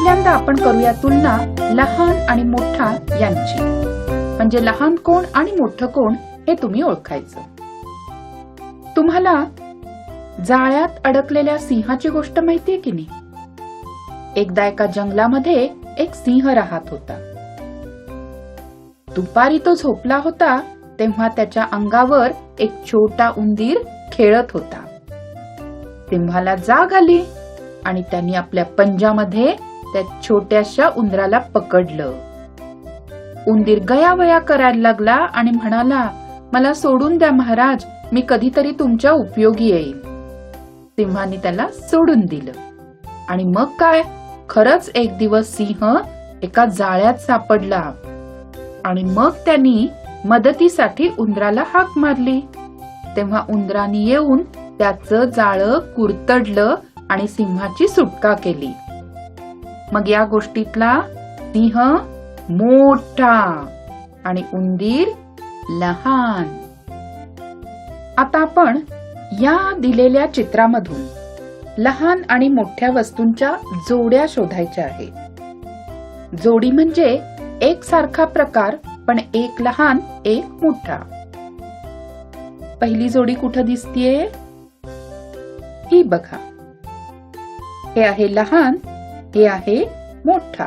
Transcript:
पहिल्यांदा आपण करूया तुलना लहान आणि मोठा यांची. म्हणजे लहान कोण आणि मोठं कोण हे तुम्ही ओळखायचं. तुम्हाला जाळ्यात अडकलेल्या सिंहाची गोष्ट माहितीये की नाही? एकदा एका जंगलामध्ये एक सिंह राहत होता. दुपारी तो झोपला होता तेव्हा त्याच्या अंगावर एक छोटा उंदीर खेळत होता. सिंहाला जाग आली आणि त्यांनी आपल्या पंजामध्ये त्या छोट्याशा उंदराला पकडलं. उंदीर गयावया करायला लागला आणि म्हणाला, मला सोडून द्या महाराज, मी कधीतरी तुमच्या उपयोगी येईल. सिंहाने त्याला सोडून दिलं. आणि मग काय, खरंच एक दिवस सिंह एका जाळ्यात सापडला. आणि मग त्यांनी मदतीसाठी उंदराला हाक मारली. तेव्हा उंदराने येऊन त्याचं जाळं कुरतडलं आणि सिंहाची सुटका केली. मग या गोष्टीतला सिंह मोठा आणि उंदीर लहान. आता आपण या दिलेल्या चित्रामधून लहान आणि मोठ्या वस्तूंच्या जोड्या शोधायच्या आहेत. जोडी म्हणजे एक सारखा प्रकार पण एक लहान एक मोठा. पहिली जोडी कुठं दिसतीये? ही बघा. हे आहे लहान, हे आहे मोठा.